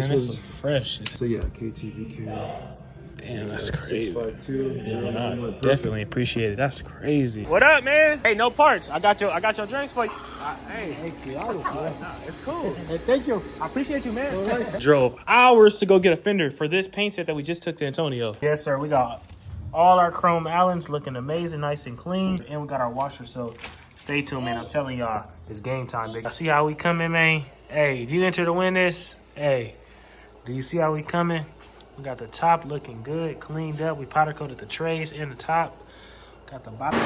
Man, this is fresh. So yeah, KTV cam. Damn, that's crazy. 652. Yeah, no, definitely appreciate it. That's crazy. What up, man? Hey, no parts. I got your drinks for you. Hey, it's cool. Hey, thank you. I appreciate you, man. Right. Drove hours to go get a fender for this paint set that we just took to Antonio. Yes, sir. We got all our chrome Allens looking amazing, nice and clean, and we got our washer. So stay tuned, man. I'm telling y'all, it's game time, big. See how we coming, man? Hey, do you enter to win this? Hey, do you see how we coming? We got the top looking good, cleaned up. We powder coated the trays and the top. Got the bottom.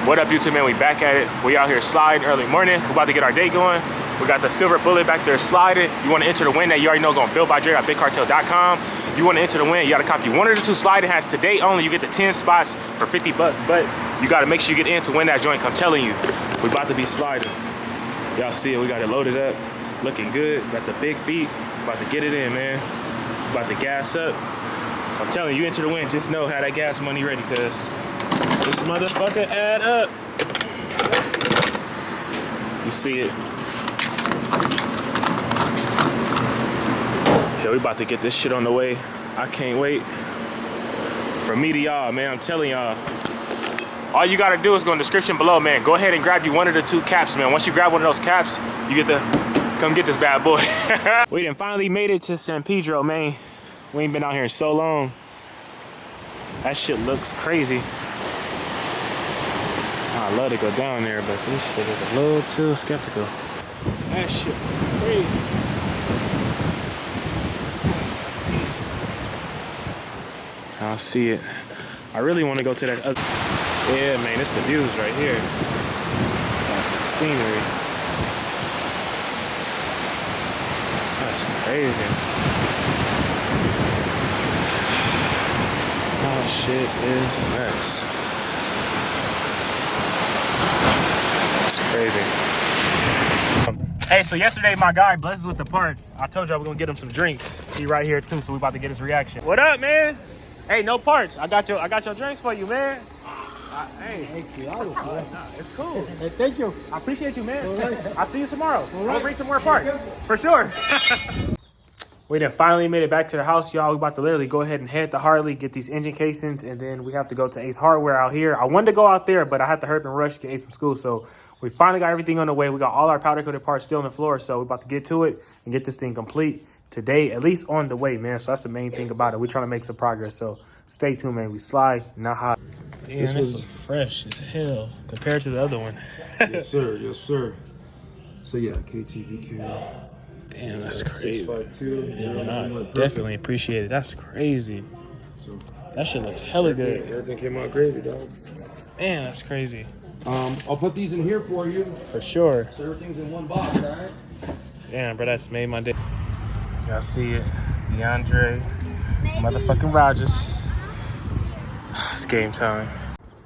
What up, YouTube, man? We back at it. We out here sliding early morning. We're about to get our day going. We got the silver bullet back there sliding. You want to enter the win that you already know going BUILTBYDRE.BigCartel.com. You want to enter the win, you got to copy one of the two sliding hats today only. You get the 10 spots for 50 bucks, but you got to make sure you get in to win that joint. I'm telling you, we about to be sliding. Y'all see it, we got it loaded up, looking good. Got the big feet, about to get it in, man. About to gas up. So I'm telling you, you enter the win, just know how that gas money ready, cause this motherfucker add up. You see it. Yeah, we about to get this shit on the way. I can't wait. From me to y'all, man, I'm telling y'all. All you gotta do is go in the description below, man. Go ahead and grab you one of the two caps, man. Once you grab one of those caps, you get the, come get this bad boy. We done finally made it to San Pedro, man. We ain't been out here in so long. That shit looks crazy. I'd love to go down there, but this shit is a little too skeptical. That shit looks crazy. I'll see it. I really want to go to that other. Yeah, man, it's the views right here. The scenery. That's crazy. Oh, shit is nuts. That's crazy. Hey, so yesterday my guy blessed us with the parts. I told y'all we're gonna get him some drinks. He right here too, so we about to get his reaction. What up, man? Hey, no parts. I got your drinks for you, man. Hey, it's cool. Hey, thank you. I appreciate you, man. Right. I'll see you tomorrow. I'll bring some more parts for sure. We done finally made it back to the house, y'all. We about to literally go ahead and head to Harley, get these engine casings, and then we have to go to Ace Hardware out here. I wanted to go out there, but I had to hurry up and rush to get Ace from school. So we finally got everything on the way. We got all our powder coated parts still on the floor. So we're about to get to it and get this thing complete today, at least on the way, man. So that's the main thing about it. We're trying to make some progress. So stay tuned, man. We slide, not hot. Damn, this is fresh as hell compared to the other one. Yes, sir. Yes, sir. So yeah, KTV cam. Damn, that's crazy. 652. Yeah, no, definitely appreciate it. That's crazy. So that shit looks hella good. Everything came out gravy, dog. Man, that's crazy. I'll put these in here for you. For sure. So everything's in one box, all right? Damn, bro, that's made my day. Y'all see it. DeAndre, motherfucking Rogers. It's game time.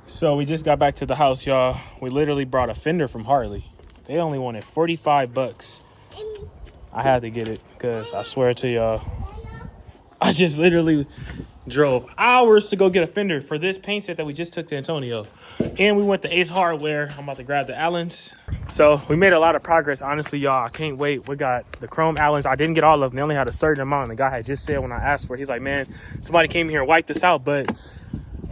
So we just got back to the house, y'all. We literally brought a fender from Harley. They only wanted 45 bucks. I had to get it because I swear to y'all, I just literally drove hours to go get a fender for this paint set that we just took to Antonio. And we went to Ace Hardware. I'm about to grab the Allens. So we made a lot of progress, honestly, y'all. I can't wait. We got the chrome Allens. I didn't get all of them. They only had a certain amount. And the guy had just said when I asked for it, he's like, man, somebody came here and wiped this out, but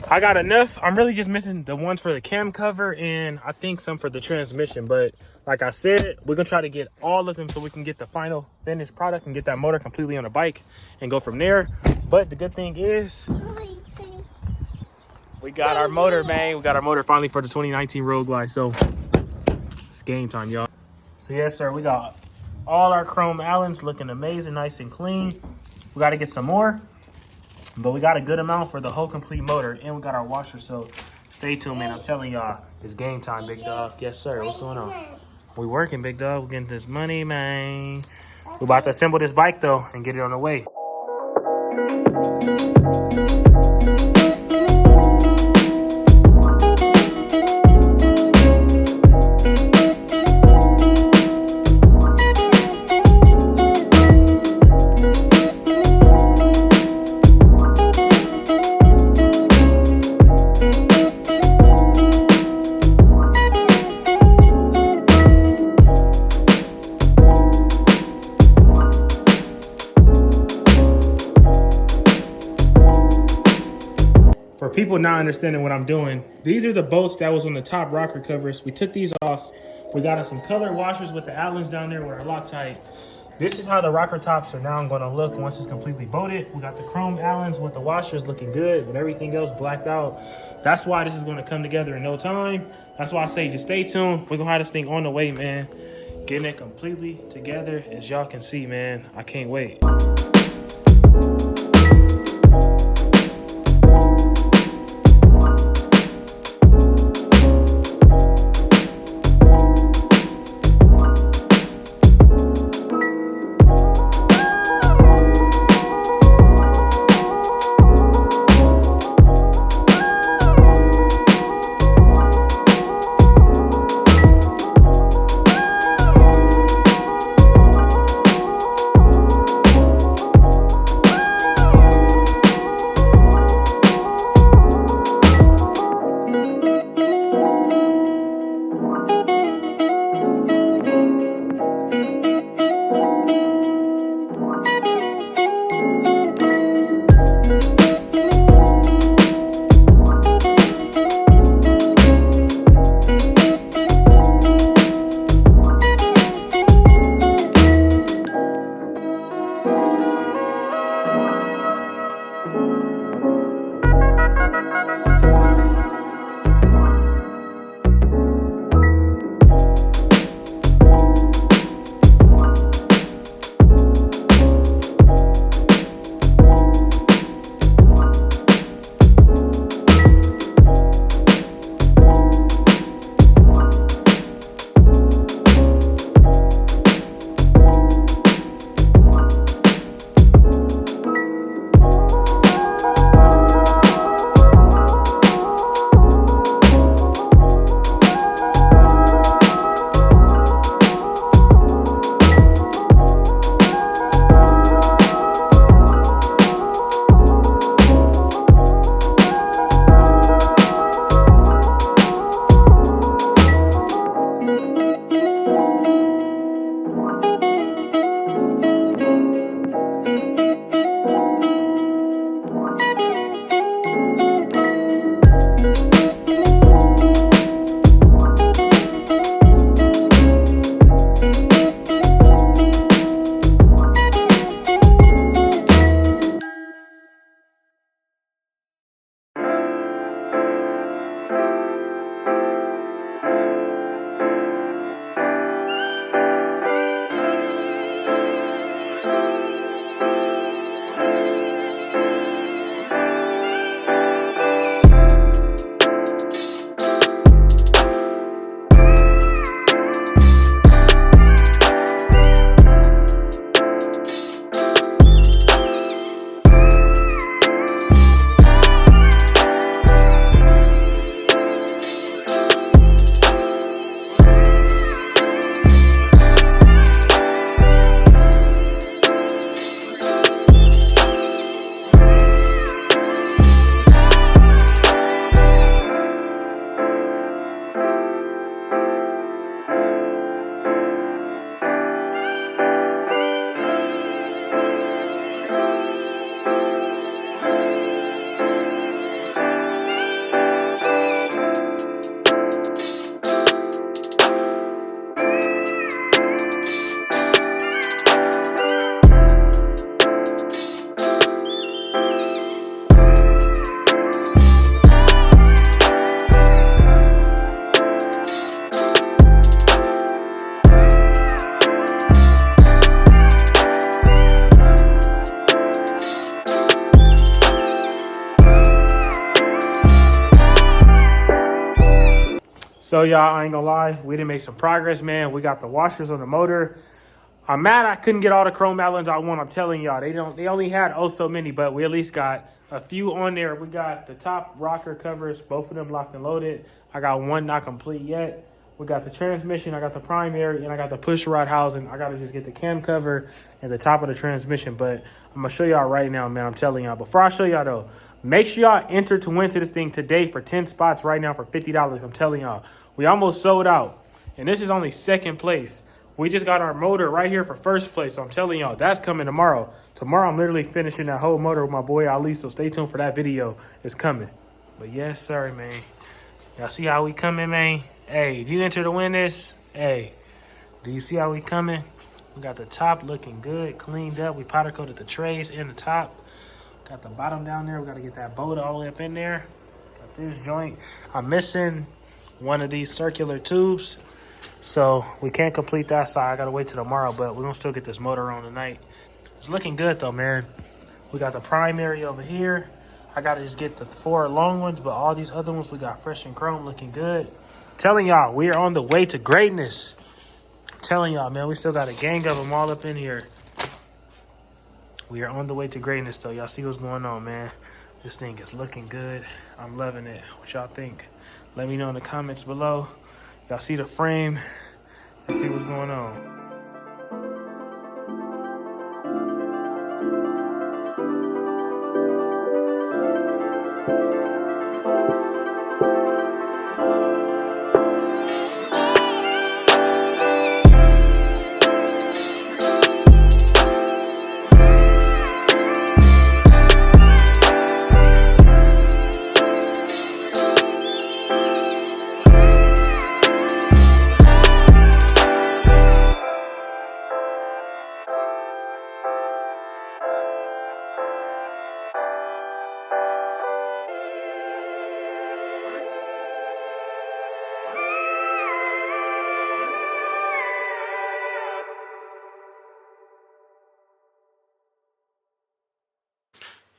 I got enough. I'm really just missing the ones for the cam cover and I think some for the transmission. But like I said, we're gonna try to get all of them so we can get the final finished product and get that motor completely on the bike and go from there. But the good thing is we got our motor, man. We got our motor finally for the 2019 Roadglide. So it's game time, y'all. So yes, sir, we got all our chrome Allens looking amazing, nice and clean. We got to get some more, but we got a good amount for the whole complete motor, and we got our washer. So stay tuned, man. I'm telling y'all, it's game time, big dog. Yes, sir. What's going on? We working, big dog. We're getting this money, man. We about to assemble this bike though and get it on the way. for people not understanding what I'm doing, these are the bolts that was on the top rocker covers. We took these off. We got us some color washers with the Allens down there where are Loctite. This is how the rocker tops are now going to look once it's completely bolted. We got the chrome Allens with the washers looking good, with everything else blacked out. That's why this is going to come together in no time. That's why I say just stay tuned. We're going to have this thing on the way, man. Getting it completely together, as y'all can see, man. I can't wait. So y'all, I ain't gonna lie, we didn't make some progress, man. We got the washers on the motor. I'm mad I couldn't get all the chrome Allens I want. I'm telling y'all, they only had oh so many, but we at least got a few on there. We got the top rocker covers, both of them locked and loaded. I got one not complete yet. We got the transmission, I got the primary, and I got the push rod housing. I gotta just get the cam cover and the top of the transmission, but I'm gonna show y'all right now, man. I'm telling y'all. Before I show y'all though, make sure y'all enter to win to this thing today for 10 spots right now for $50. I'm telling y'all, we almost sold out, and this is only second place. We just got our motor right here for first place. So I'm telling y'all, that's coming tomorrow. Tomorrow, I'm literally finishing that whole motor with my boy Ali. So stay tuned for that video. It's coming. But yes, sir, man. Y'all see how we coming, man? Hey, do you enter to win this? Hey, do you see how we coming? We got the top looking good, cleaned up. We powder coated the trays and the top. Got the bottom down there. We got to get that bolt all the way up in there. Got this joint. I'm missing one of these circular tubes, so we can't complete that side. I got to wait till tomorrow, but we're going to still get this motor on tonight. It's looking good, though, man. We got the primary over here. I got to just get the 4 long ones, but all these other ones we got fresh and chrome looking good. Telling y'all, we are on the way to greatness. Telling y'all, man, we still got a gang of them all up in here. We are on the way to greatness, though. Y'all see what's going on, man. This thing is looking good. I'm loving it. What y'all think? Let me know in the comments below. Y'all see the frame. Let's see what's going on.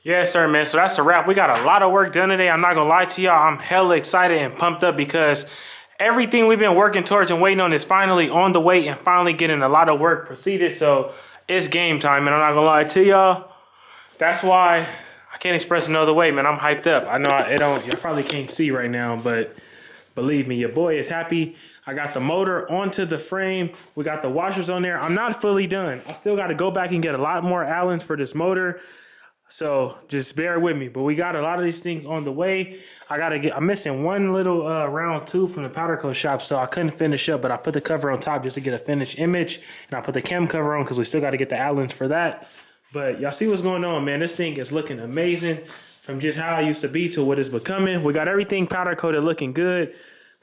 Yes, sir, man. So that's a wrap. We got a lot of work done today. I'm not going to lie to y'all. I'm hella excited and pumped up because everything we've been working towards and waiting on is finally on the way and finally getting a lot of work proceeded. So it's game time, and I'm not going to lie to y'all. That's why I can't express no other way, man. I'm hyped up. I know y'all probably can't see right now, but believe me, your boy is happy. I got the motor onto the frame. We got the washers on there. I'm not fully done. I still got to go back and get a lot more Allens for this motor. So just bear with me, but we got a lot of these things on the way. I'm missing one little round tube from the powder coat shop, so I couldn't finish up, but I put the cover on top just to get a finished image, and I put the cam cover on because we still got to get the Allens for that. But y'all see what's going on, man. This thing is looking amazing from just how I used to be to what it's becoming. We got everything powder coated looking good.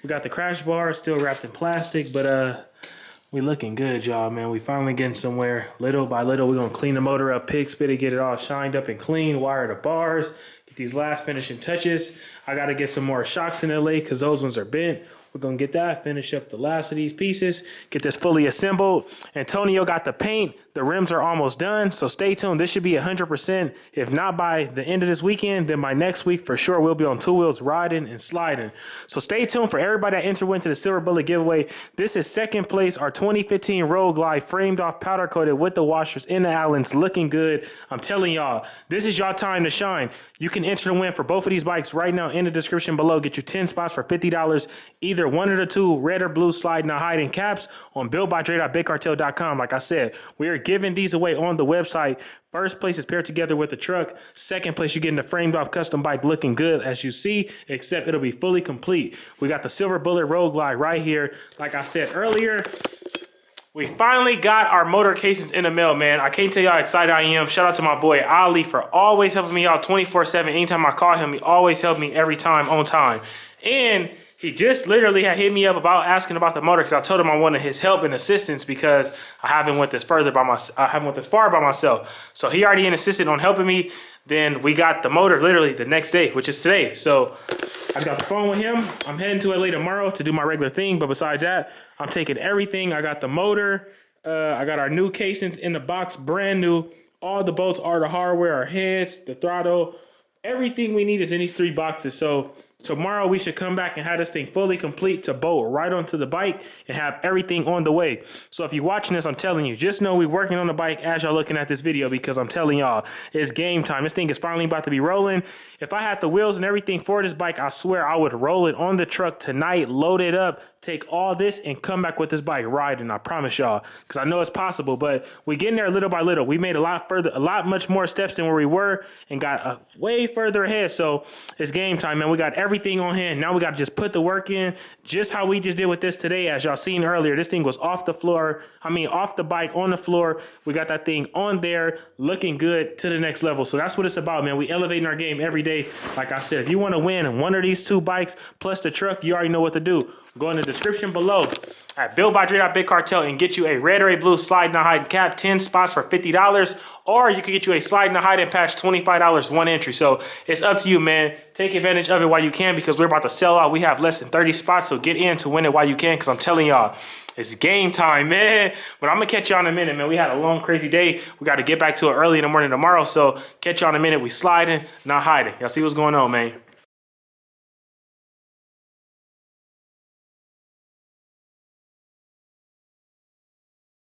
We got the crash bar still wrapped in plastic, but we looking good, y'all, man. We finally getting somewhere. Little by little, we're going to clean the motor up, pig spit it, get it all shined up and clean, wire the bars, get these last finishing touches. I got to get some more shocks in LA because those ones are bent. We're going to get that, finish up the last of these pieces, get this fully assembled. Antonio got the paint. The rims are almost done, so stay tuned. This should be 100%. If not by the end of this weekend, then by next week, for sure, we'll be on 2 wheels riding and sliding. So stay tuned for everybody that entered into the Silver Bullet giveaway. This is second place, our 2015 Roadglide, framed off, powder coated with the washers in the Allens, looking good. I'm telling y'all, this is y'all time to shine. You can enter to win for both of these bikes right now in the description below. Get your 10 spots for $50. Either one of the 2 red or blue SLIDN HIDN caps on BuiltByDre.BigCartel.com. Like I said, we are giving these away on the website. First place is paired together with the truck. Second place, you're getting the framed off custom bike looking good as you see, except it'll be fully complete. We got the Silver Bullet Roadglide right here. Like I said earlier, we finally got our motor casings in the mail, man. I can't tell you how excited I am. Shout out to my boy Ali for always helping me out 24/7. Anytime I call him, he always helped me every time on time. And he just literally had hit me up about asking about the motor because I told him I wanted his help and assistance because I haven't went this far by myself. So he already insisted on helping me. Then we got the motor literally the next day, which is today. So I got the phone with him. I'm heading to LA tomorrow to do my regular thing. But besides that, I'm taking everything. I got the motor. I got our new casings in the box, brand new. All the bolts are the hardware, our heads, the throttle. Everything we need is in these 3 boxes. So tomorrow we should come back and have this thing fully complete to bolt right onto the bike and have everything on the way. So if you're watching this, I'm telling you, just know we're working on the bike as y'all looking at this video because I'm telling y'all, it's game time. This thing is finally about to be rolling. If I had the wheels and everything for this bike, I swear I would roll it on the truck tonight, load it up, take all this and come back with this bike riding. I promise y'all, because I know it's possible, but we getting there little by little. We made much more steps than where we were and got way further ahead. So it's game time, man. We got everything everything on hand. Now we got to just put the work in, just how we just did with this today. As y'all seen earlier, this thing was off the floor. I mean, off the bike, on the floor. We got that thing on there, looking good to the next level. So that's what it's about, man. We elevating our game every day. Like I said, if you want to win one of these 2 bikes plus the truck, you already know what to do. Go in the description below at BuiltByDre.BigCartel and get you a red or a blue slide and hide cap, 10 spots for $50. Or you can get you a slide and hide patch, $25, 1 entry. So it's up to you, man. Take advantage of it while you can, because we're about to sell out. We have less than 30 spots, so get in to win it while you can, because I'm telling y'all, it's game time, man. But I'm going to catch y'all in a minute, man. We had a long, crazy day. We got to get back to it early in the morning tomorrow. So catch y'all in a minute. We sliding, not hiding. Y'all see what's going on, man.